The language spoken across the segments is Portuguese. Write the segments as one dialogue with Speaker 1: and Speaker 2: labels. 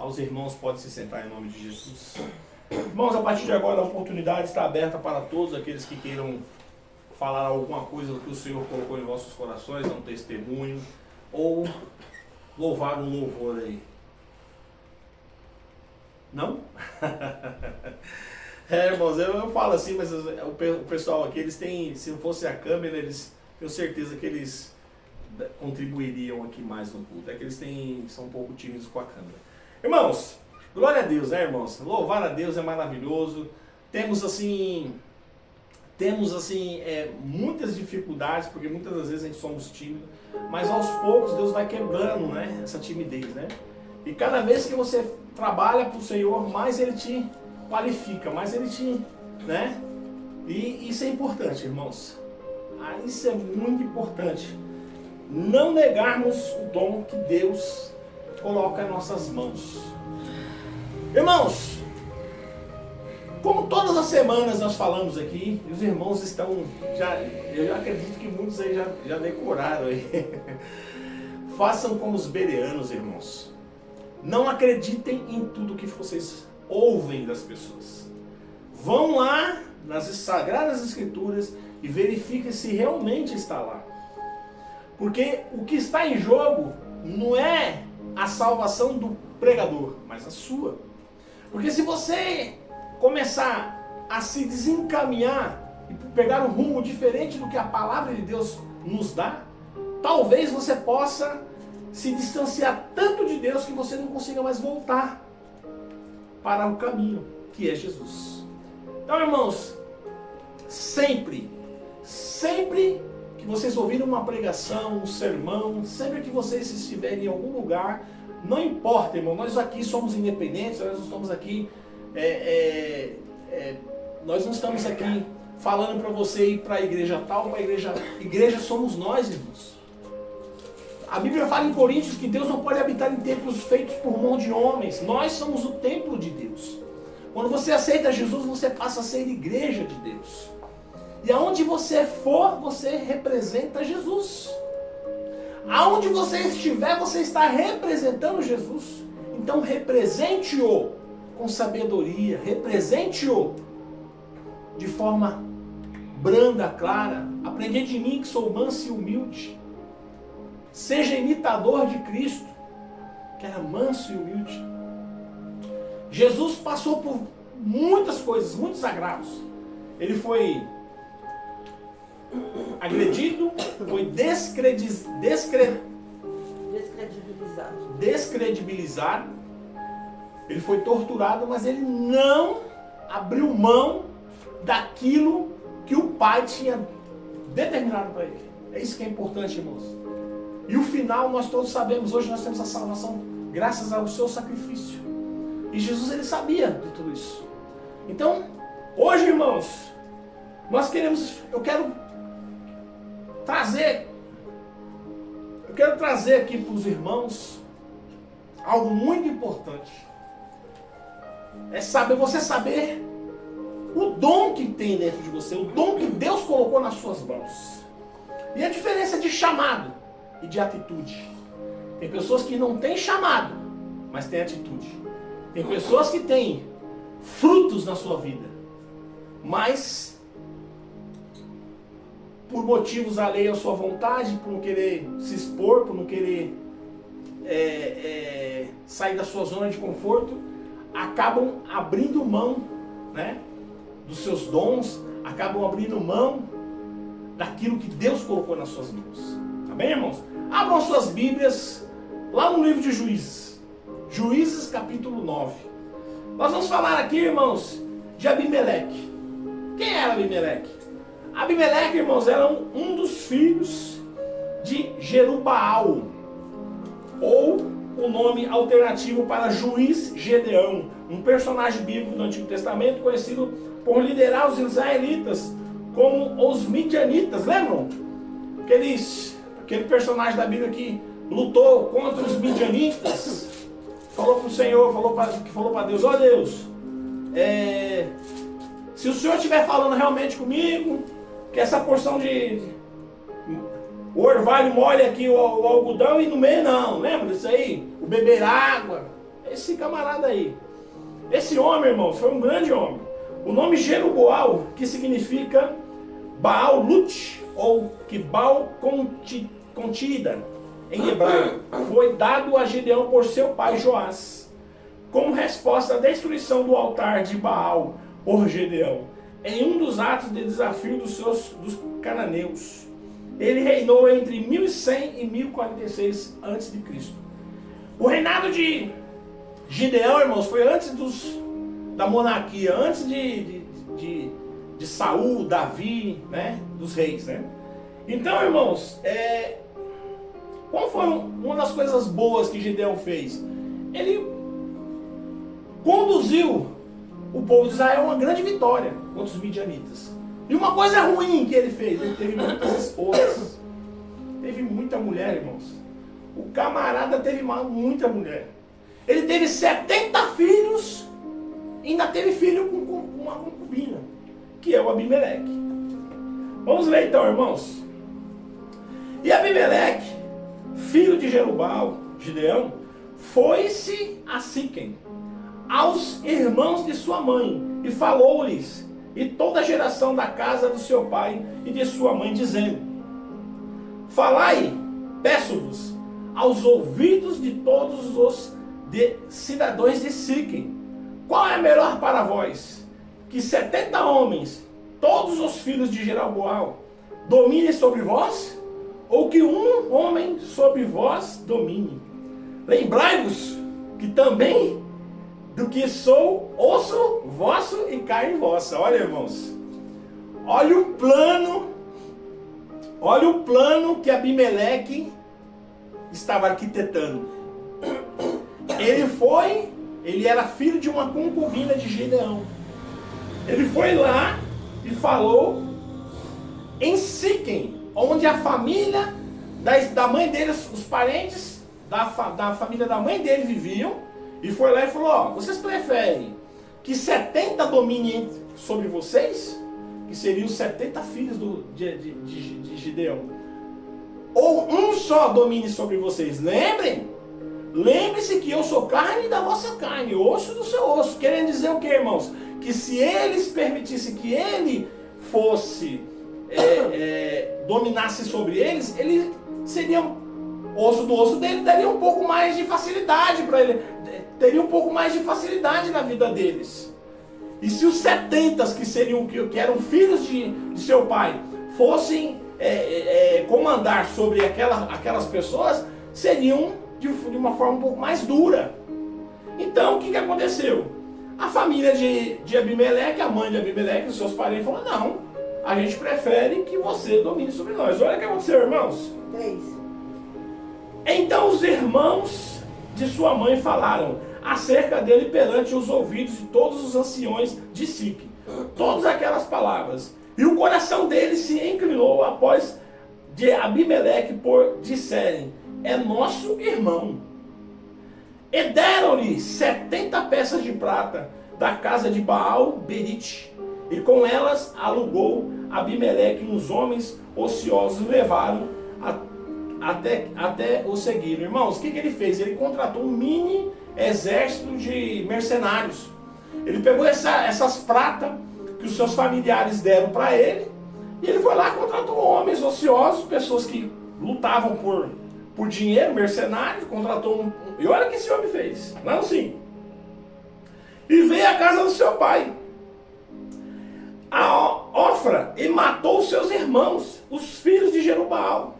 Speaker 1: aos irmãos podem se sentar em nome de Jesus. Irmãos, a partir de agora a oportunidade está aberta para todos aqueles que queiram falar alguma coisa do que o Senhor colocou em vossos corações, dar um testemunho, ou louvar um louvor aí. Não? Irmãos, eu falo assim, mas o pessoal aqui, eles têm, se não fosse a câmera, eles, tenho certeza que eles contribuiriam aqui mais no culto. É que eles são um pouco tímidos com a câmera. Irmãos, glória a Deus, né, irmãos? Louvar a Deus é maravilhoso. Temos assim, muitas dificuldades, porque muitas das vezes a gente somos tímidos, mas aos poucos Deus vai quebrando, né, essa timidez, né? E cada vez que você trabalha para o Senhor, mais Ele te qualifica, mais Ele te, né? E isso é importante, irmãos. Isso é muito importante. Não negarmos o dom que Deus coloca em nossas mãos. Irmãos, como todas as semanas nós falamos aqui, os irmãos estão, eu já acredito que muitos aí já decoraram aí. Façam como os bereanos, irmãos. Não acreditem em tudo que vocês ouvem das pessoas. Vão lá nas Sagradas Escrituras e verifiquem se realmente está lá. Porque o que está em jogo não é a salvação do pregador, mas a sua. Porque se você começar a se desencaminhar e pegar um rumo diferente do que a palavra de Deus nos dá, talvez você possa se distanciar tanto de Deus que você não consiga mais voltar para o caminho que é Jesus. Então, irmãos, sempre que vocês ouvirem uma pregação, um sermão, sempre que vocês estiverem em algum lugar, não importa, irmão, nós aqui somos independentes, nós não estamos aqui, nós não estamos aqui falando para você ir para a igreja tal, para a igreja somos nós, irmãos. A Bíblia fala em Coríntios que Deus não pode habitar em templos feitos por mão de homens, nós somos o templo de Deus. Quando você aceita Jesus, você passa a ser igreja de Deus. E aonde você for, você representa Jesus. Aonde você estiver, você está representando Jesus. Então represente-o com sabedoria, represente-o de forma branda, clara. Aprendei de mim que sou manso e humilde. Seja imitador de Cristo, que era manso e humilde. Jesus passou por muitas coisas, muitos agravos. Ele foi agredido, foi descredibilizado, ele foi torturado, mas ele não abriu mão daquilo que o Pai tinha determinado para ele. É isso que é importante, irmãos. E o final nós todos sabemos, hoje nós temos a salvação graças ao seu sacrifício. E Jesus, ele sabia de tudo isso. Então, hoje, irmãos, eu quero trazer aqui para os irmãos algo muito importante. É você saber o dom que tem dentro de você, o dom que Deus colocou nas suas mãos. E a diferença de chamado e de atitude. Tem pessoas que não têm chamado, mas têm atitude. Tem pessoas que têm frutos na sua vida, mas por motivos alheios à sua vontade, por não querer se expor, por não querer sair da sua zona de conforto, acabam abrindo mão, né, dos seus dons, acabam abrindo mão daquilo que Deus colocou nas suas mãos. Amém, irmãos? Abram suas Bíblias lá no livro de Juízes. Juízes capítulo 9. Nós vamos falar aqui, irmãos, de Abimeleque. Quem era Abimeleque? Abimeleque, irmãos, era um dos filhos de Jerubaal, ou o nome alternativo para Juiz Gedeão, um personagem bíblico do Antigo Testamento conhecido por liderar os israelitas como os midianitas. Lembram? Aquele personagem da Bíblia que lutou contra os midianitas, falou para o Senhor, falou para Deus: ó Deus, se o Senhor estiver falando realmente comigo, que essa porção de o orvalho molha aqui o algodão e no meio não, lembra disso aí? O beber água, esse camarada aí. Esse homem, irmãos, foi um grande homem. O nome Jeruboal, que significa Baal Lut, ou que Baal contida, em hebraico, foi dado a Gideão por seu pai Joás, como resposta à destruição do altar de Baal por Gideão, em um dos atos de desafio dos cananeus. Ele reinou entre 1100 e 1046 a.C. O reinado de Gideão, irmãos, foi antes da monarquia, antes de Saul, Davi, né, dos reis, né? Então, irmãos, qual foi uma das coisas boas que Gideão fez? Ele conduziu o povo de Israel a uma grande vitória contra os midianitas. E uma coisa ruim que ele fez, ele teve muitas esposas, teve muita mulher, irmãos. O camarada teve muita mulher. Ele teve 70 filhos e ainda teve filho com uma concubina, que é o Abimeleque. Vamos ler então, irmãos. E Abimeleque, filho de Jerubal, Gideão, foi-se a Siquém, aos irmãos de sua mãe, e falou-lhes, e toda a geração da casa do seu pai e de sua mãe, dizendo: falai, peço-vos, aos ouvidos de todos os cidadãos de Siquém, qual é melhor para vós? Que 70 homens, todos os filhos de Jeroboal, dominem sobre vós? Ou que um homem sobre vós domine? Lembrai-vos que também do que sou osso vosso e carne vossa. Olha, irmãos, olha o plano que Abimeleque estava arquitetando. Ele era filho de uma concubina de Gideão. Ele foi lá e falou em Siquém, onde a família da mãe dele, os parentes da família da mãe dele viviam, e foi lá e falou: ó, vocês preferem que 70 dominem sobre vocês, que seriam os 70 filhos de Gideão, ou um só domine sobre vocês? Lembre-se que eu sou carne da vossa carne, osso do seu osso. Querendo dizer o que, irmãos? Que se eles permitissem que ele fosse dominasse sobre eles, ele seria osso do osso dele, daria um pouco mais de facilidade para ele, teria um pouco mais de facilidade na vida deles. E se os 70 que eram filhos de seu pai fossem comandar sobre aquelas pessoas, seriam de uma forma um pouco mais dura. Então o que aconteceu? A família de Abimeleque, a mãe de Abimeleque, os seus parentes falaram: não, a gente prefere que você domine sobre nós. Olha o que aconteceu, irmãos.
Speaker 2: 3.
Speaker 1: Então os irmãos de sua mãe falaram acerca dele perante os ouvidos de todos os anciões de Siquém, todas aquelas palavras. E o coração dele se inclinou após de Abimeleque por disserem: é nosso irmão. E deram-lhe 70 peças de prata da casa de Baal Berite, e com elas alugou Abimeleque uns homens ociosos, levaram até o seguiram. Irmãos, o que ele fez? Ele contratou um mini exército de mercenários. Ele pegou essas pratas que os seus familiares deram para ele, e ele foi lá e contratou homens ociosos, pessoas que lutavam por dinheiro, mercenários, contratou e olha o que esse homem fez. Não, sim. E veio à casa do seu pai, a Ofra, e matou seus irmãos, os filhos de Jerubal,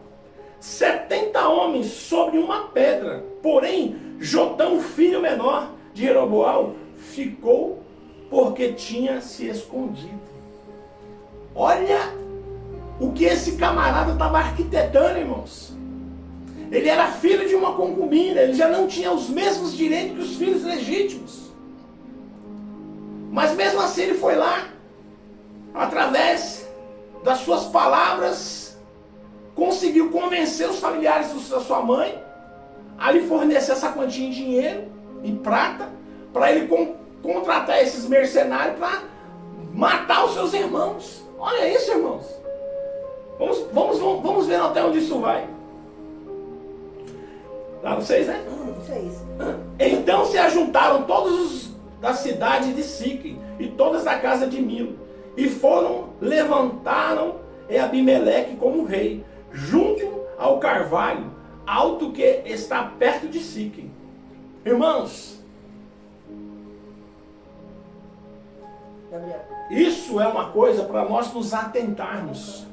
Speaker 1: 70 homens sobre uma pedra. Porém, Jotão, filho menor de Jeroboal, ficou porque tinha se escondido. Olha o que esse camarada estava arquitetando, irmãos. Ele era filho de uma concubina, ele já não tinha os mesmos direitos que os filhos legítimos. Mas mesmo assim ele foi lá, através das suas palavras, conseguiu convencer os familiares da sua mãe a lhe fornecer essa quantia em dinheiro, em prata, para ele contratar esses mercenários para matar os seus irmãos. Olha isso, irmãos. Vamos ver até onde isso vai. Lá no 6, né?
Speaker 2: 6.
Speaker 1: Então se ajuntou ajuntaram todos os da cidade de Siquém e todas da casa de Milo, e levantaram Abimeleque como rei, junto ao carvalho alto que está perto de Siquém. Irmãos, isso é uma coisa para nós nos atentarmos.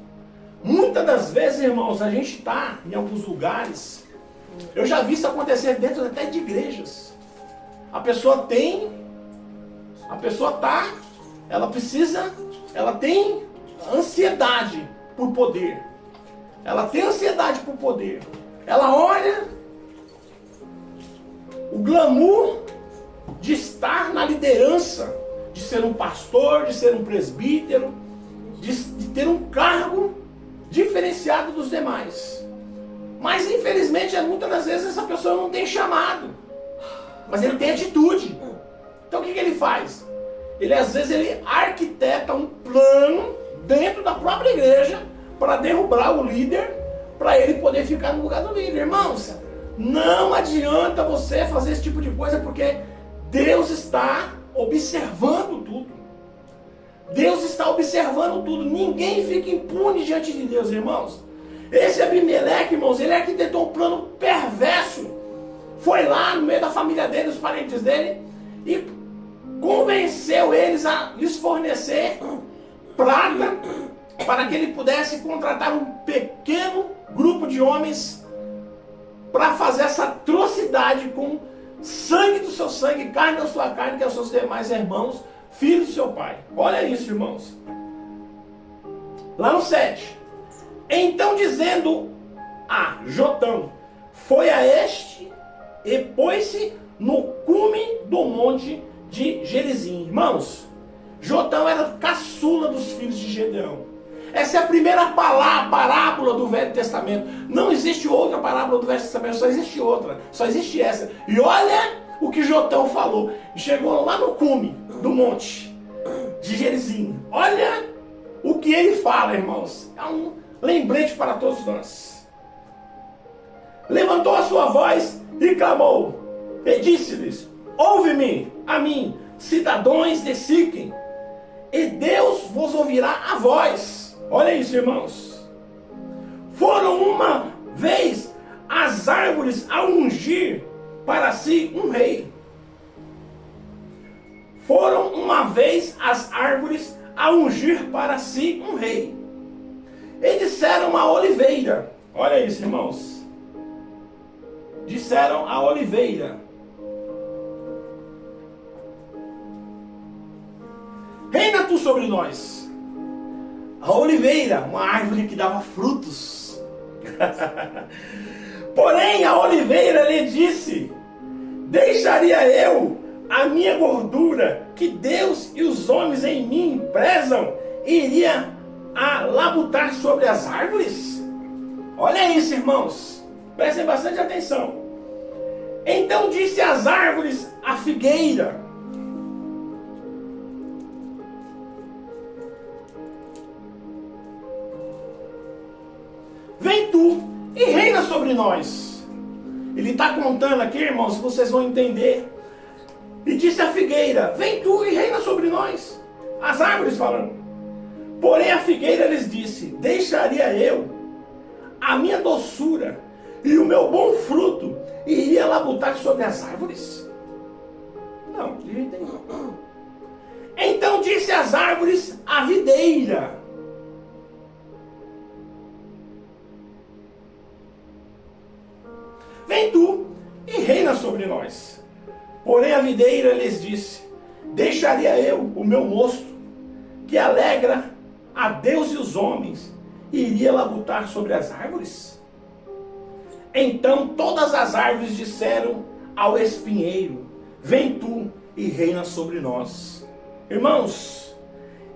Speaker 1: Muitas das vezes, irmãos, a gente está em alguns lugares, eu já vi isso acontecer dentro até de igrejas. A pessoa ela tem ansiedade por poder. Ela tem ansiedade por poder. Ela olha o glamour de estar na liderança, de ser um pastor, de ser um presbítero, de ter um cargo diferenciado dos demais. Mas infelizmente, muitas das vezes essa pessoa não tem chamado, mas ele tem atitude. Então o que ele faz? Às vezes ele arquiteta um plano dentro da própria igreja para derrubar o líder, para ele poder ficar no lugar do líder. Irmãos, não adianta você fazer esse tipo de coisa, porque Deus está observando tudo. Deus está observando tudo. Ninguém fica impune diante de Deus, irmãos. Esse Abimeleque, irmãos, ele arquitetou um plano perverso. Foi lá no meio da família dele, os parentes dele, e convenceu eles a lhes fornecer prata para que ele pudesse contratar um pequeno grupo de homens para fazer essa atrocidade com sangue do seu sangue, carne da sua carne, que é os seus demais irmãos, filhos do seu pai. Olha isso, irmãos. Lá no 7. Então dizendo a Jotão, foi a este e pôs-se no cume do monte de Gerizim. Irmãos, Jotão era caçula dos filhos de Gedeão. Essa é a primeira parábola do Velho Testamento. Não existe outra parábola do Velho Testamento, só existe outra. Só existe essa. E olha o que Jotão falou. Chegou lá no cume do monte de Gerizim. Olha o que ele fala, irmãos. É um lembrete para todos nós. Levantou a sua voz e clamou, e disse-lhes: ouve-me, a mim, cidadãos de Siquém, e Deus vos ouvirá a voz. Olha isso, irmãos. Foram uma vez as árvores a ungir para si um rei. Foram uma vez as árvores a ungir para si um rei. E disseram a oliveira, olha isso, irmãos. Disseram a oliveira: reina tu sobre nós. A oliveira, uma árvore que dava frutos. Porém a oliveira lhe disse: deixaria eu a minha gordura, que Deus e os homens em mim prezam, e iria a labutar sobre as árvores? Olha isso, irmãos. Prestem bastante atenção. Então disse as árvores à figueira: vem tu e reina sobre nós. Ele está contando aqui, irmãos, vocês vão entender. E disse a figueira: vem tu e reina sobre nós. As árvores falando. Porém a figueira lhes disse: deixaria eu a minha doçura e o meu bom fruto, e iria labutar sobre as árvores? Não, de jeito nenhum. Então disse as árvores à videira: vem tu e reina sobre nós. Porém a videira lhes disse: deixaria eu o meu mosto, que alegra a Deus e os homens, e iria labutar sobre as árvores? Então todas as árvores disseram ao espinheiro: vem tu e reina sobre nós. Irmãos,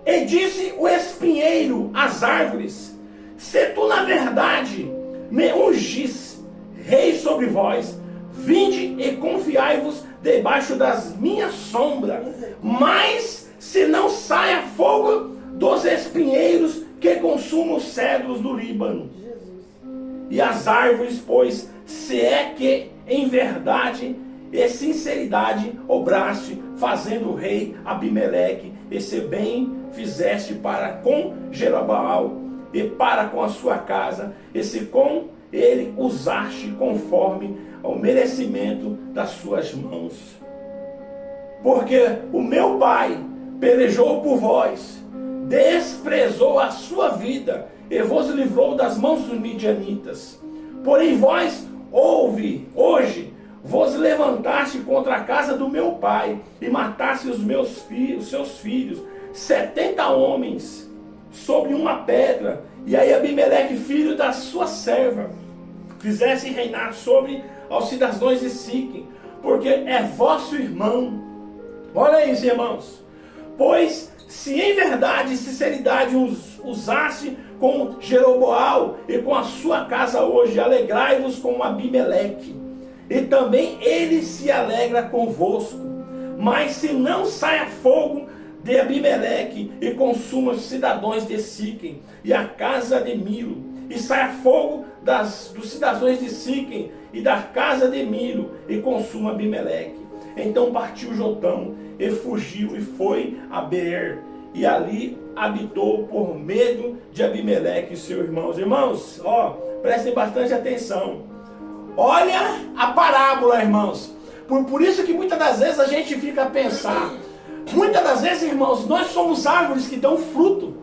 Speaker 1: e disse o espinheiro às árvores: se tu na verdade me ungis rei sobre vós, vinde e confiai-vos debaixo das minhas sombras, mas se não saia fogo dos espinheiros que consumam os cedros do Líbano. E as árvores, pois, se é que em verdade e sinceridade obraste, fazendo o rei Abimeleque, e se bem fizeste para com Jeroboal e para com a sua casa, e se com ele usaste conforme ao merecimento das suas mãos. Porque o meu pai pelejou por vós, desprezou a sua vida, e vos livrou das mãos dos midianitas. Porém vós, hoje, vos levantaste contra a casa do meu pai, e mataste os seus filhos, 70 homens, sobre uma pedra. E aí Abimeleque, filho da sua serva, fizesse reinar sobre aos cidadãos de Siquém, porque é vosso irmão. Olha isso, irmãos. Pois se em verdade e sinceridade usaste com Jeroboal e com a sua casa hoje, alegrai-vos com Abimeleque, e também ele se alegra convosco. Mas se não saia fogo de Abimeleque e consuma os cidadãos de Siquém e a casa de Milo, e saia fogo dos cidadãos de Siquém e da casa de Milo e consuma Abimeleque. Então partiu Jotão e fugiu e foi a Beer, e ali habitou por medo de Abimeleque e seus irmãos. Irmãos, prestem bastante atenção. Olha a parábola, irmãos. Por isso que muitas das vezes a gente fica a pensar. Muitas das vezes, irmãos, nós somos árvores que dão fruto.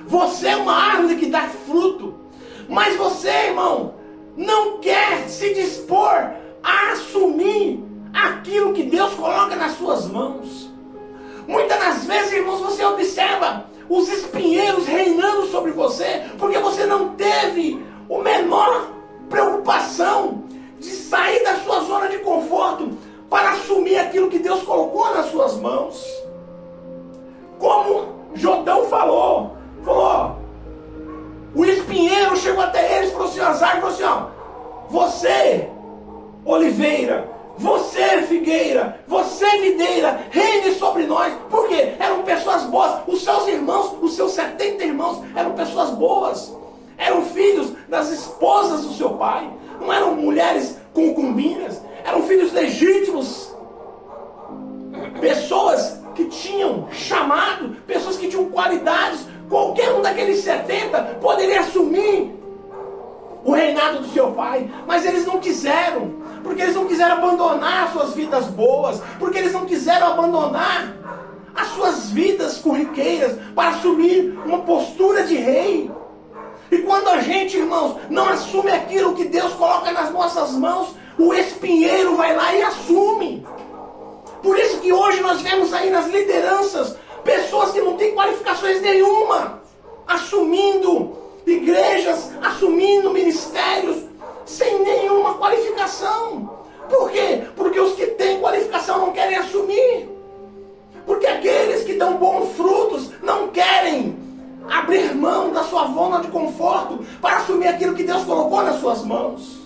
Speaker 1: Você é uma árvore que dá fruto. Mas você, irmão, não quer se dispor a assumir aquilo que Deus coloca nas suas mãos. Muitas das vezes, irmãos, você observa os espinheiros reinando sobre você, porque você não teve a menor preocupação de sair da sua zona de conforto para assumir aquilo que Deus colocou nas suas mãos. Como Jotão falou, o espinheiro chegou até eles, falou assim, as árvores, falou assim, você, oliveira, você, figueira, você, videira, reine sobre nós. Por quê? Eram pessoas boas. Os seus irmãos, os seus 70 irmãos, eram pessoas boas. Eram filhos das esposas do seu pai. Não eram mulheres concubinas. Eram filhos legítimos. Pessoas que tinham chamado, pessoas que tinham qualidades. Qualquer um daqueles 70 poderia assumir o reinado do seu pai. Mas eles não quiseram. Porque eles não quiseram abandonar suas vidas boas, porque eles não quiseram abandonar as suas vidas corriqueiras para assumir uma postura de rei. E quando a gente, irmãos, não assume aquilo que Deus coloca nas nossas mãos, o espinheiro vai lá e assume. Por isso que hoje nós vemos aí nas lideranças pessoas que não têm qualificações nenhuma, assumindo igrejas, assumindo ministérios, sem nenhuma qualificação. Por quê? Porque os que têm qualificação não querem assumir. Porque aqueles que dão bons frutos não querem abrir mão da sua zona de conforto para assumir aquilo que Deus colocou nas suas mãos.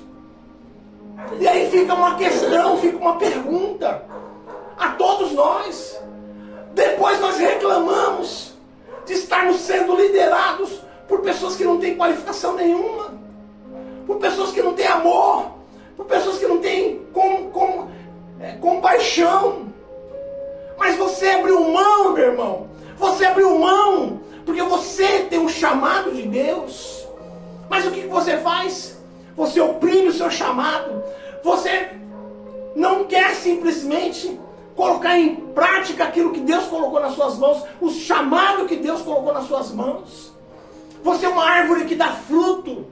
Speaker 1: E aí fica uma questão, fica uma pergunta a todos nós. Depois nós reclamamos de estarmos sendo liderados por pessoas que não têm qualificação nenhuma, por pessoas que não têm amor, por pessoas que não têm compaixão. Mas você abriu mão, meu irmão. Você abriu mão porque você tem um chamado de Deus. Mas o que você faz? Você oprime o seu chamado. Você não quer simplesmente colocar em prática aquilo que Deus colocou nas suas mãos, o chamado que Deus colocou nas suas mãos. Você é uma árvore que dá fruto.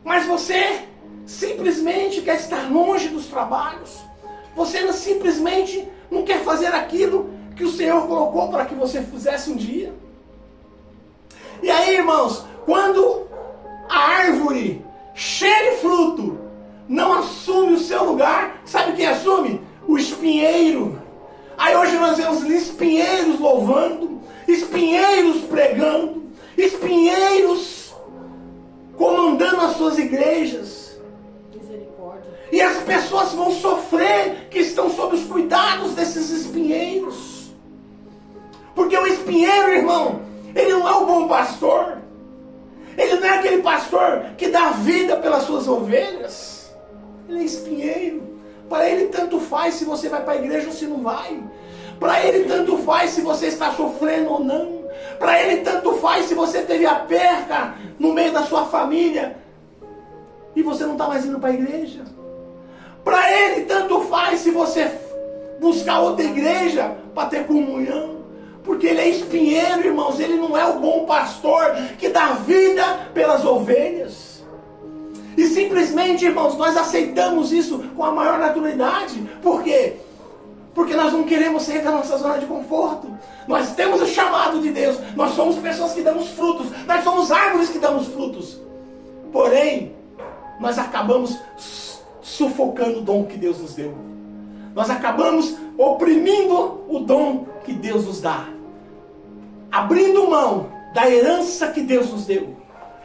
Speaker 1: Mas você simplesmente quer estar longe dos trabalhos. Você simplesmente não quer fazer aquilo que o Senhor colocou para que você fizesse um dia. E aí, irmãos, quando a árvore cheia de fruto não assume o seu lugar, sabe quem assume? O espinheiro. Aí hoje nós vemos espinheiros louvando, espinheiros pregando, espinheiros comandando as suas igrejas.
Speaker 2: Misericórdia.
Speaker 1: E as pessoas vão sofrer que estão sob os cuidados desses espinheiros. Porque o espinheiro, irmão, ele não é o bom pastor. Ele não é aquele pastor que dá vida pelas suas ovelhas. Ele é espinheiro. Para ele tanto faz se você vai para a igreja ou se não vai. Para ele tanto faz se você está sofrendo ou não. Para ele tanto faz se você teve a perca no meio da sua família e você não está mais indo para a igreja. Para ele tanto faz se você buscar outra igreja para ter comunhão. Porque ele é espinheiro, irmãos. Ele não é o bom pastor que dá vida pelas ovelhas. E simplesmente, irmãos, nós aceitamos isso com a maior naturalidade. Por quê? Porque nós não queremos sair da nossa zona de conforto. Nós temos o chamado de Deus. Nós somos pessoas que damos frutos. Nós somos árvores que damos frutos. Porém, nós acabamos sufocando o dom que Deus nos deu. Nós acabamos oprimindo o dom que Deus nos dá. Abrindo mão da herança que Deus nos deu.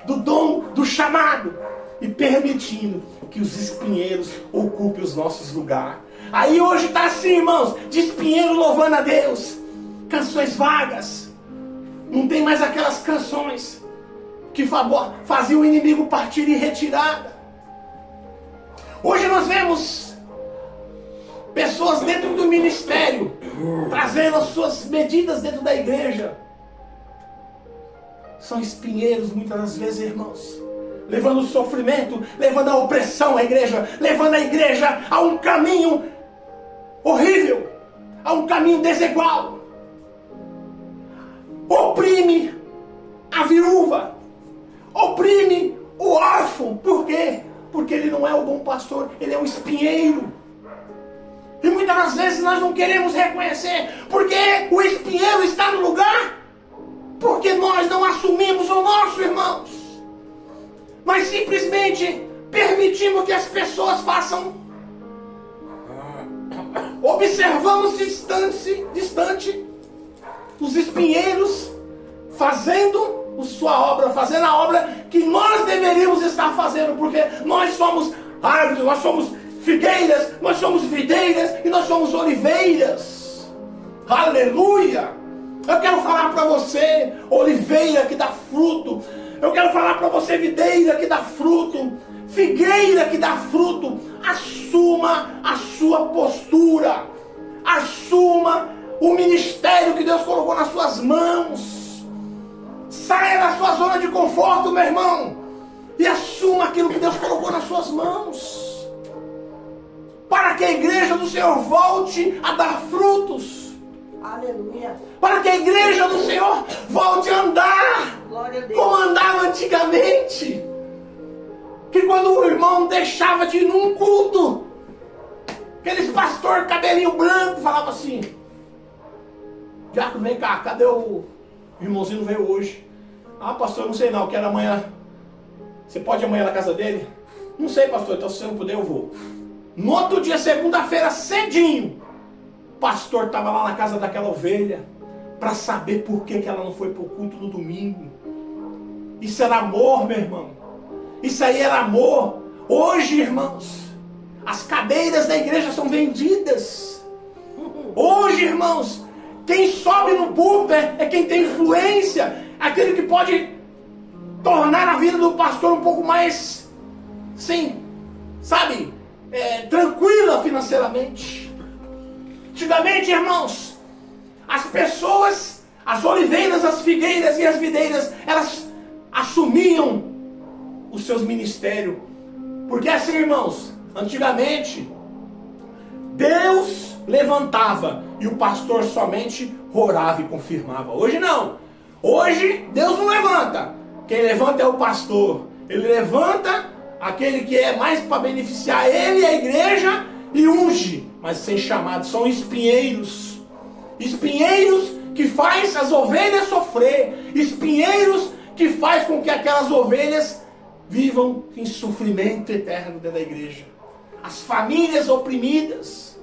Speaker 1: Do dom, do chamado. E permitindo que os espinheiros ocupem os nossos lugares. Aí hoje está assim, irmãos, de espinheiro louvando a Deus. Canções vagas. Não tem mais aquelas canções que faziam o inimigo partir em retirada. Hoje nós vemos pessoas dentro do ministério trazendo as suas medidas dentro da igreja. São espinheiros muitas das vezes, irmãos. Levando o sofrimento, levando a opressão à igreja, levando a igreja a um caminho horrível, a um caminho desigual. Oprime a viúva, oprime o órfão. Por quê? Porque ele não é o bom pastor, ele é um espinheiro. E muitas das vezes nós não queremos reconhecer, porque o espinheiro está no lugar, porque nós não assumimos o nosso, irmãos. Mas simplesmente permitimos que as pessoas façam. Observamos distante os espinheiros fazendo a sua obra, fazendo a obra que nós deveríamos estar fazendo, porque nós somos árvores, nós somos figueiras, nós somos videiras e nós somos oliveiras. Aleluia! Eu quero falar para você, oliveira que dá fruto. Eu quero falar para você, videira que dá fruto, figueira que dá fruto. Assuma a sua postura. Assuma o ministério que Deus colocou nas suas mãos. Saia da sua zona de conforto, meu irmão, e assuma aquilo que Deus colocou nas suas mãos. Para que a igreja do Senhor volte a dar frutos.
Speaker 2: Aleluia.
Speaker 1: Para que a igreja do Senhor volte a andar como andava antigamente. Que quando o irmão deixava de ir num culto, aqueles pastor cabelinho branco falava assim: Diácono, vem cá, cadê o irmãozinho? Não veio hoje. Ah, pastor, eu não sei não, quero amanhã. Você pode ir amanhã na casa dele? Não sei, pastor, então se você não puder eu vou. No outro dia, segunda-feira, cedinho, o pastor estava lá na casa daquela ovelha para saber por que ela não foi para o culto no domingo. Isso era amor, meu irmão. Isso aí era amor. Hoje, irmãos, as cadeiras da igreja são vendidas. Hoje, irmãos, quem sobe no púlpito é quem tem influência, aquele que pode tornar a vida do pastor um pouco mais, sim, sabe, tranquila financeiramente. Antigamente, irmãos, as pessoas, as oliveiras, as figueiras e as videiras, elas assumiam os seus ministérios. Porque assim, irmãos, antigamente, Deus levantava e o pastor somente orava e confirmava. Hoje não. Hoje Deus não levanta. Quem levanta é o pastor. Ele levanta aquele que é mais para beneficiar ele e a igreja e unge, mas sem chamado. São espinheiros. Espinheiros que faz as ovelhas sofrer. Espinheiros que faz com que aquelas ovelhas vivam em sofrimento eterno dentro da igreja. As famílias oprimidas.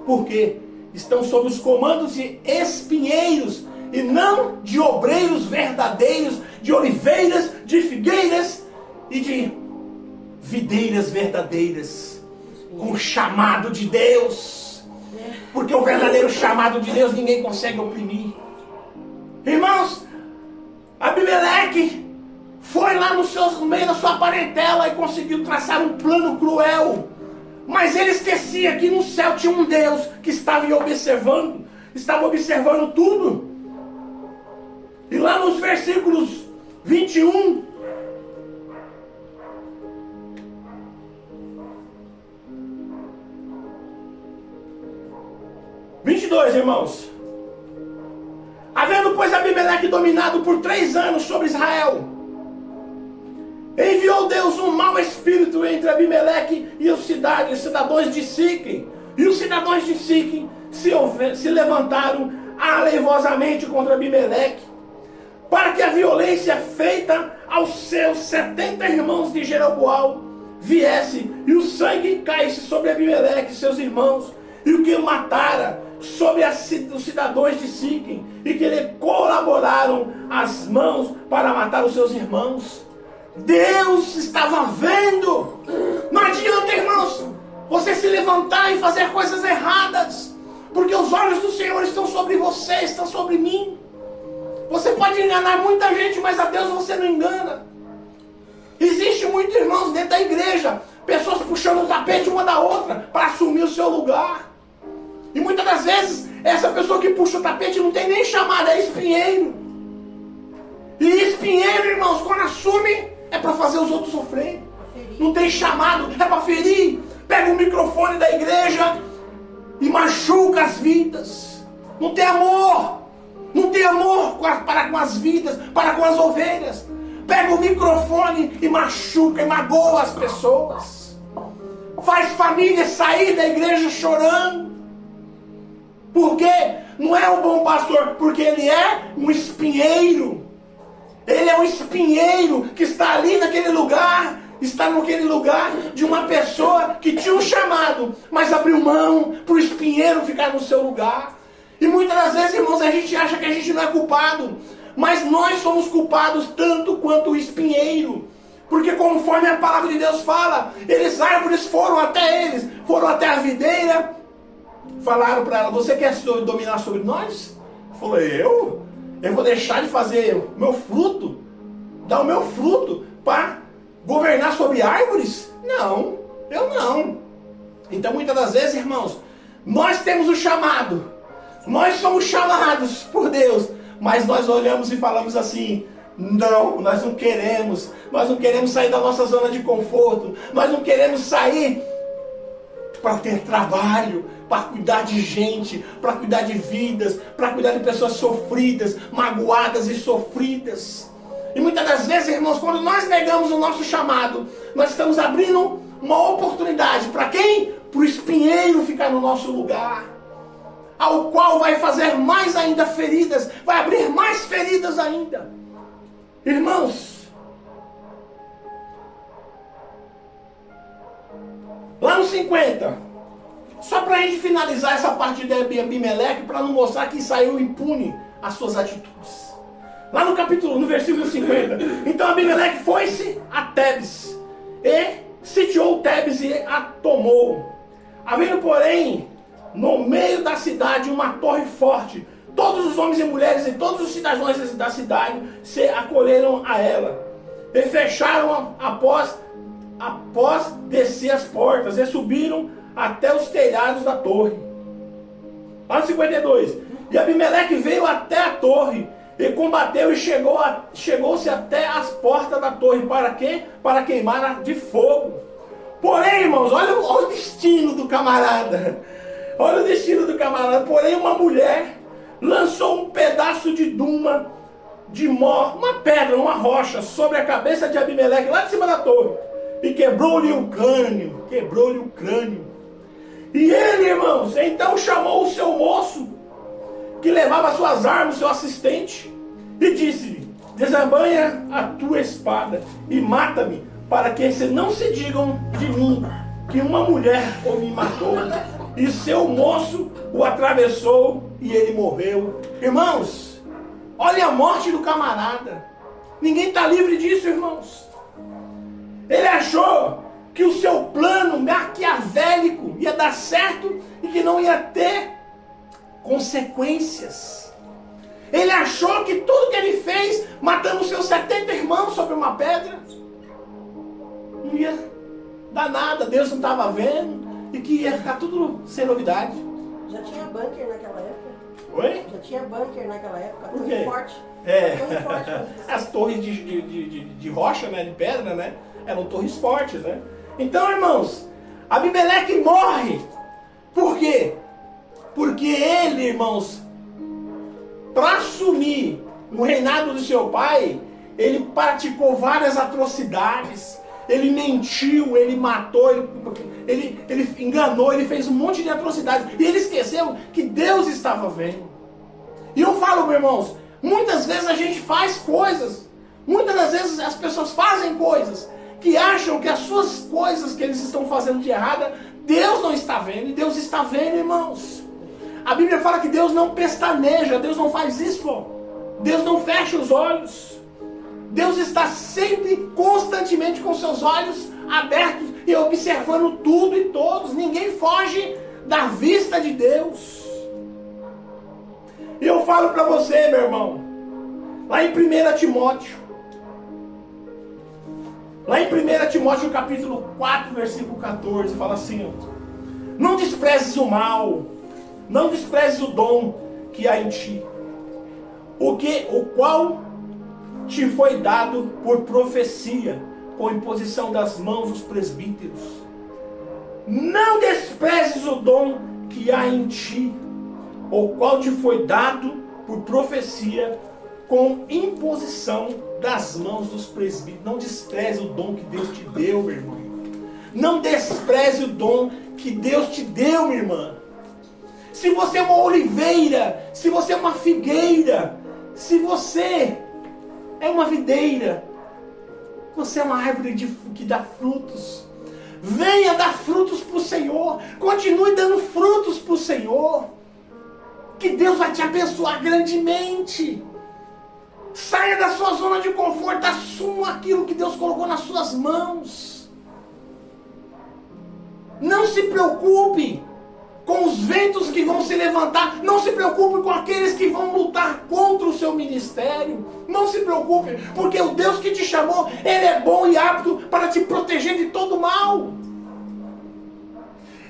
Speaker 1: Por quê? Estão sob os comandos de espinheiros e não de obreiros verdadeiros, de oliveiras, de figueiras e de videiras verdadeiras, com o chamado de Deus. Porque o verdadeiro chamado de Deus ninguém consegue oprimir. Irmãos, Abimeleque foi lá no meio da sua parentela e conseguiu traçar um plano cruel. Mas ele esquecia que no céu tinha um Deus que estava observando tudo. E lá nos versículos 21, irmãos. Havendo, pois, Abimeleque dominado por 3 anos sobre Israel, enviou Deus um mau espírito entre Abimeleque e os cidadãos de Siquém. E os cidadãos de Siquém se levantaram alevosamente contra Abimeleque, para que a violência feita aos seus 70 irmãos de Jeroboão viesse, e o sangue caísse sobre Abimeleque e seus irmãos, e o que o matara sobre os cidadãos de Siquém, e que lhe colaboraram as mãos para matar os seus irmãos. Deus estava vendo. Não adianta, irmãos, você se levantar e fazer coisas erradas, porque os olhos do Senhor estão sobre você, estão sobre mim. Você pode enganar muita gente, mas a Deus você não engana. Existe muitos irmãos dentro da igreja, pessoas puxando o tapete uma da outra para assumir o seu lugar. E muitas das vezes, essa pessoa que puxa o tapete não tem nem chamada, é espinheiro. E espinheiro, irmãos, quando assume, é para fazer os outros sofrer. Não tem chamado, é para ferir. Pega o microfone da igreja e machuca as vidas. Não tem amor. Não tem amor para com as vidas, para com as ovelhas. Pega o microfone e machuca e magoa as pessoas. Faz família sair da igreja chorando. Por quê? Não é um bom pastor, porque ele é um espinheiro. Ele é um espinheiro que está ali naquele lugar, está naquele lugar de uma pessoa que tinha um chamado, mas abriu mão para o espinheiro ficar no seu lugar. E muitas das vezes, irmãos, a gente acha que a gente não é culpado, mas nós somos culpados tanto quanto o espinheiro. Porque conforme a palavra de Deus fala, árvores foram até a videira, falaram para ela: você quer dominar sobre nós? Falou: eu vou deixar de fazer o meu fruto, dar o meu fruto para governar sobre árvores? Não, eu não. Então muitas das vezes, irmãos, nós temos o chamado, nós somos chamados por Deus, mas nós olhamos e falamos assim: não, nós não queremos sair da nossa zona de conforto, nós não queremos sair para ter trabalho, para cuidar de gente, para cuidar de vidas, para cuidar de pessoas sofridas, magoadas e sofridas. E muitas das vezes, irmãos, quando nós negamos o nosso chamado, nós estamos abrindo uma oportunidade para quem? Para o espinheiro ficar no nosso lugar, ao qual vai fazer mais ainda feridas, vai abrir mais feridas ainda. Irmãos, lá no 50, só para a gente finalizar essa parte de Abimeleque, para não mostrar que saiu impune as suas atitudes. Lá no versículo 50, então Abimeleque foi-se a Tebes, e sitiou Tebes e a tomou. Havendo, porém, no meio da cidade uma torre forte, todos os homens e mulheres e todos os cidadãos da cidade se acolheram a ela, e fecharam após descer as portas, e subiram até os telhados da torre. Lá no 52, e Abimeleque veio até a torre, e combateu, e chegou-se até as portas da torre. Para quê? Para queimar de fogo. Porém, irmãos, olha o destino do camarada. Olha o destino do camarada. Porém, uma mulher lançou um pedaço de duma, uma pedra, uma rocha, sobre a cabeça de Abimeleque, lá de cima da torre, e quebrou-lhe o crânio. E ele, irmãos, então chamou o seu moço, que levava suas armas, seu assistente, e disse-lhe: desembanha a tua espada e mata-me, para que não se digam de mim que uma mulher me matou. E seu moço o atravessou e ele morreu. Irmãos, olha a morte do camarada. Ninguém está livre disso, irmãos. Ele achou que o seu plano maquiavélico ia dar certo e que não ia ter consequências. Ele achou que tudo que ele fez, matando seus 70 irmãos sobre uma pedra, não ia dar nada. Deus não estava vendo. e que ia ficar tudo sem novidade.
Speaker 2: Já tinha bunker naquela época?
Speaker 1: Oi?
Speaker 2: Já tinha bunker naquela época,
Speaker 1: Por quê?
Speaker 2: torre forte.
Speaker 1: É,
Speaker 2: Torre forte.
Speaker 1: as torres de rocha, né, de pedra, né, eram torres fortes, né. Então, irmãos, Abimeleque morre. Por quê? Porque ele, irmãos, para assumir o reinado do seu pai, ele praticou várias atrocidades. Ele mentiu, ele matou, ele enganou, ele fez um monte de atrocidades. E ele esqueceu que Deus estava vendo. E eu falo, meus irmãos, muitas vezes a gente faz coisas, muitas das vezes as pessoas fazem coisas que acham que as suas coisas que eles estão fazendo de errada, Deus não está vendo, e Deus está vendo, irmãos. A Bíblia fala que Deus não pestaneja, Deus não faz isso, Deus não fecha os olhos. Deus está sempre, constantemente com seus olhos abertos e observando tudo e todos. Ninguém foge da vista de Deus. E eu falo para você, meu irmão, lá em 1 Timóteo, capítulo 4, versículo 14, fala assim: não desprezes o mal, não desprezes o dom que há em ti, o qual te foi dado por profecia, com imposição das mãos dos presbíteros. Não desprezes o dom que há em ti, o qual te foi dado por profecia, com imposição das mãos dos presbíteros. Não despreze o dom que Deus te deu, meu irmão. Não despreze o dom que Deus te deu, minha irmã. Se você é uma oliveira, se você é uma figueira, se você é uma videira, você é uma árvore que dá frutos. Venha dar frutos para o Senhor. Continue dando frutos para o Senhor. Que Deus vai te abençoar grandemente. Saia da sua zona de conforto. Assuma aquilo que Deus colocou nas suas mãos. Não se preocupe com os ventos que vão se levantar. Não se preocupe com aqueles que vão lutar contra o seu ministério. Não se preocupe, porque o Deus que te chamou, Ele é bom e apto para te proteger de todo mal.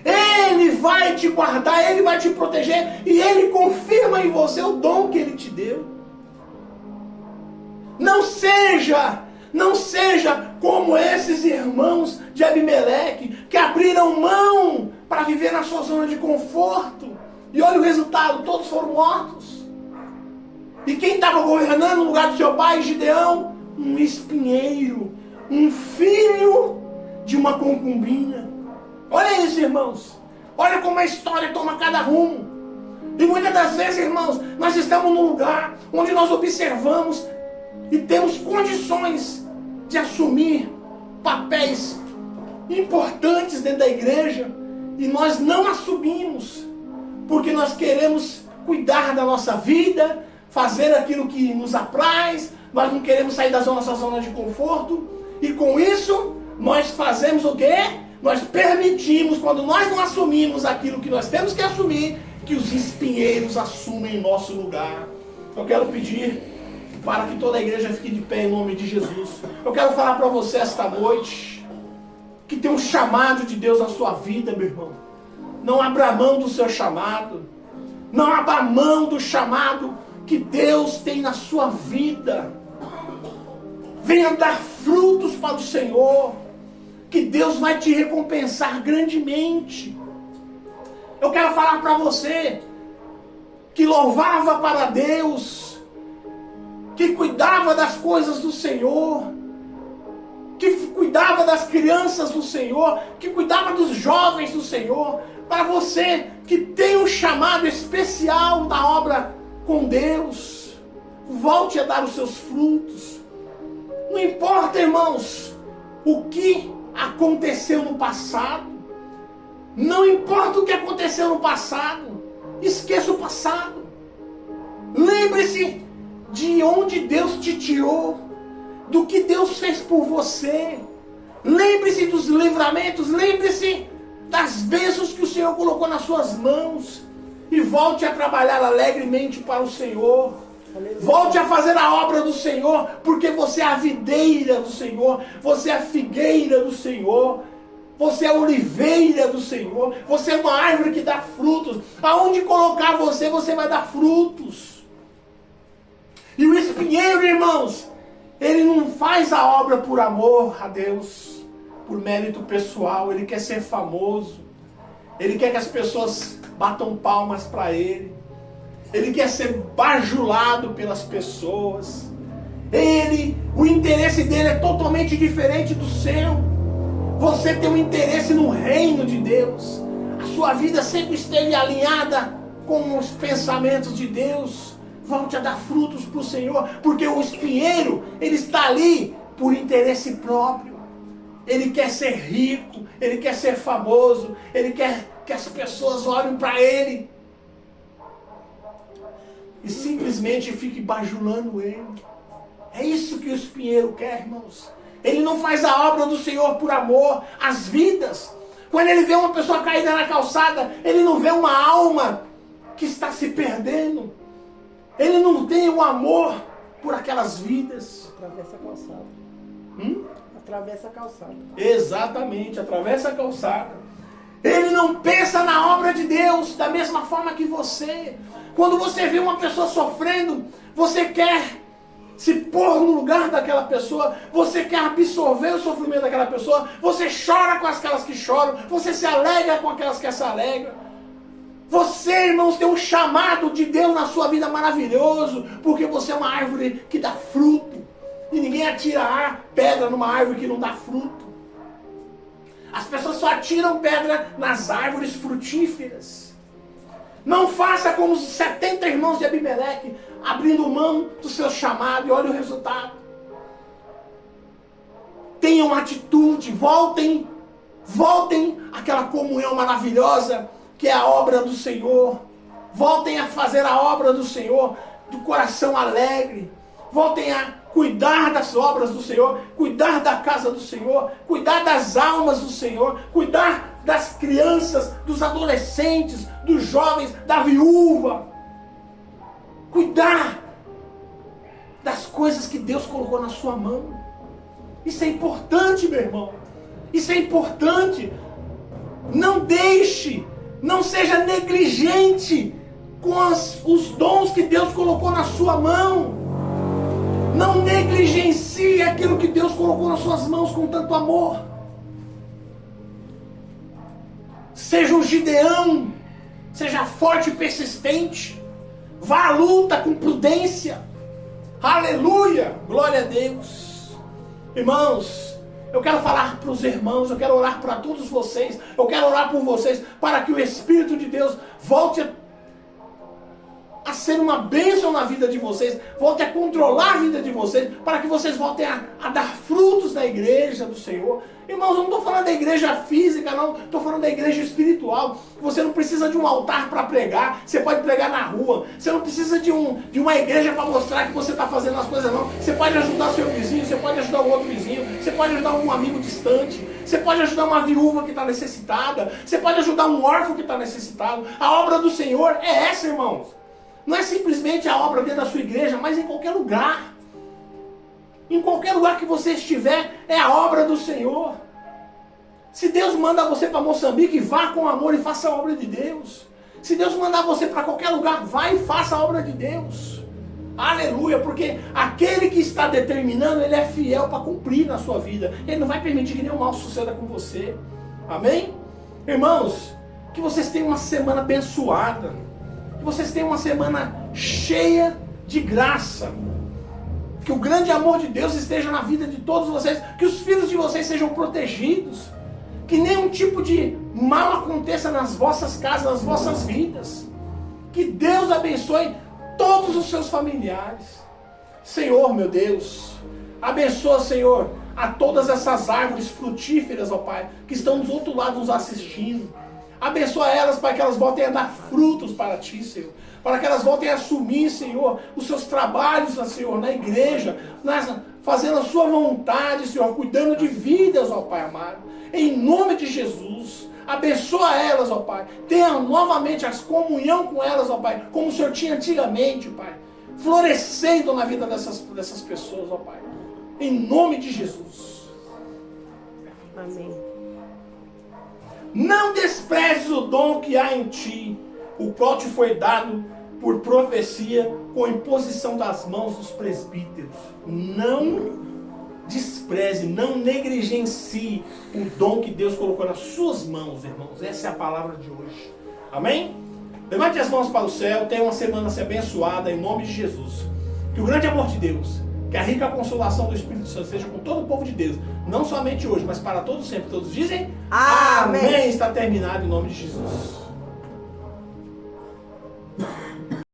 Speaker 1: Ele vai te guardar, Ele vai te proteger, e Ele confirma em você o dom que Ele te deu. Não seja como esses irmãos de Abimeleque, que abriram mão para viver na sua zona de conforto. E olha o resultado, todos foram mortos. E quem estava governando no lugar do seu pai, Gideão? Um espinheiro, um filho de uma concubina. Olha isso, irmãos. Olha como a história toma cada rumo. E muitas das vezes, irmãos, nós estamos num lugar onde nós observamos e temos condições de assumir papéis importantes dentro da igreja, e nós não assumimos, porque nós queremos cuidar da nossa vida, fazer aquilo que nos apraz, nós não queremos sair da nossa zona de conforto, e com isso, nós fazemos o quê? Nós permitimos, quando nós não assumimos aquilo que nós temos que assumir, que os espinheiros assumem em nosso lugar. Eu quero pedir para que toda a igreja fique de pé em nome de Jesus. Eu quero falar para você esta noite, que tem um chamado de Deus na sua vida, meu irmão. Não abra mão do seu chamado. Não abra mão do chamado que Deus tem na sua vida. Venha dar frutos para o Senhor, que Deus vai te recompensar grandemente. Eu quero falar para você que louvava para Deus, que cuidava das coisas do Senhor, que cuidava das crianças do Senhor, que cuidava dos jovens do Senhor. Para você que tem um chamado especial na obra com Deus, volte a dar os seus frutos. Não importa, irmãos, o que aconteceu no passado. Não importa o que aconteceu no passado. Esqueça o passado. Lembre-se de onde Deus te tirou, do que Deus fez por você. Lembre-se dos livramentos, lembre-se das bênçãos que o Senhor colocou nas suas mãos, e volte a trabalhar alegremente para o Senhor. Volte a fazer a obra do Senhor, porque você é a videira do Senhor, você é a figueira do Senhor. Você é a oliveira do Senhor. Você é uma árvore que dá frutos. Aonde colocar você, você vai dar frutos. E o espinheiro, irmãos, ele não faz a obra por amor a Deus, por mérito pessoal. Ele quer ser famoso. Ele quer que as pessoas batam palmas para ele. Ele quer ser bajulado pelas pessoas. O interesse dele é totalmente diferente do seu. Você tem um interesse no reino de Deus. A sua vida sempre esteve alinhada com os pensamentos de Deus. Volte a dar frutos para o Senhor, porque o espinheiro, ele está ali por interesse próprio. Ele quer ser rico, ele quer ser famoso, ele quer que as pessoas olhem para ele e simplesmente fiquem bajulando ele. É isso que o espinheiro quer, irmãos. Ele não faz a obra do Senhor por amor às vidas. Quando ele vê uma pessoa caída na calçada, ele não vê uma alma que está se perdendo. Ele não tem o amor por aquelas vidas.
Speaker 2: Atravessa a calçada. Atravessa a calçada.
Speaker 1: Exatamente, atravessa a calçada. Ele não pensa na obra de Deus da mesma forma que você. Quando você vê uma pessoa sofrendo, você quer se pôr no lugar daquela pessoa, você quer absorver o sofrimento daquela pessoa, você chora com aquelas que choram, você se alegra com aquelas que se alegram. Você, irmãos, tem um chamado de Deus na sua vida maravilhoso, porque você é uma árvore que dá fruto. E ninguém atira pedra numa árvore que não dá fruto. As pessoas só atiram pedra nas árvores frutíferas. Não faça como os 70 irmãos de Abimeleque, abrindo mão do seu chamado, e olha o resultado. Tenham atitude, voltem àquela comunhão maravilhosa que é a obra do Senhor. Voltem a fazer a obra do Senhor do coração alegre. Voltem a cuidar das obras do Senhor, cuidar da casa do Senhor, cuidar das almas do Senhor, cuidar das crianças, dos adolescentes, dos jovens, da viúva. Cuidar das coisas que Deus colocou na sua mão. Isso é importante, meu irmão. Isso é importante. Não seja negligente com os dons que Deus colocou na sua mão. Não negligencie aquilo que Deus colocou nas suas mãos com tanto amor. Seja um Gideão. Seja forte e persistente. Vá à luta com prudência. Aleluia! Glória a Deus. Irmãos, eu quero falar para os irmãos, eu quero orar para todos vocês, eu quero orar por vocês, para que o Espírito de Deus volte a ser uma bênção na vida de vocês, volte a controlar a vida de vocês, para que vocês voltem a dar frutos na igreja do Senhor. Irmãos, eu não estou falando da igreja física, não, estou falando da igreja espiritual. Você não precisa de um altar para pregar, você pode pregar na rua. Você não precisa de uma igreja para mostrar que você está fazendo as coisas, não. Você pode ajudar seu vizinho, você pode ajudar o outro vizinho, você pode ajudar um amigo distante, você pode ajudar uma viúva que está necessitada, você pode ajudar um órfão que está necessitado. A obra do Senhor é essa, irmãos. Não é simplesmente a obra dentro da sua igreja, mas em qualquer lugar. Em qualquer lugar que você estiver, é a obra do Senhor. Se Deus manda você para Moçambique, vá com amor e faça a obra de Deus. Se Deus mandar você para qualquer lugar, vá e faça a obra de Deus. Aleluia, porque aquele que está determinando, ele é fiel para cumprir na sua vida. Ele não vai permitir que nenhum mal suceda com você. Amém? Irmãos, que vocês tenham uma semana abençoada. Que vocês tenham uma semana cheia de graça. Que o grande amor de Deus esteja na vida de todos vocês. Que os filhos de vocês sejam protegidos. Que nenhum tipo de mal aconteça nas vossas casas, nas vossas vidas. Que Deus abençoe todos os seus familiares. Senhor, meu Deus, abençoa, Senhor, a todas essas árvores frutíferas, ó Pai, que estão do outro lado nos assistindo. Abençoa elas para que elas voltem a dar frutos para Ti, Senhor. Para que elas voltem a assumir, Senhor, os seus trabalhos, Senhor, na igreja, fazendo a sua vontade, Senhor, cuidando de vidas, ó Pai amado. Em nome de Jesus, abençoa elas, ó Pai. Tenha novamente a comunhão com elas, ó Pai, como o Senhor tinha antigamente, Pai. Florescendo na vida dessas pessoas, ó Pai. Em nome de Jesus.
Speaker 2: Amém.
Speaker 1: Não desprezes o dom que há em ti, o qual te foi dado por profecia, com imposição das mãos dos presbíteros. Não despreze, não negligencie o dom que Deus colocou nas suas mãos, irmãos. Essa é a palavra de hoje. Amém? Levante as mãos para o céu. Tenha uma semana abençoada em nome de Jesus. Que o grande amor de Deus, que a rica consolação do Espírito Santo seja com todo o povo de Deus, não somente hoje, mas para todos sempre. Todos dizem
Speaker 2: Amém.
Speaker 1: Amém. Está terminado em nome de Jesus.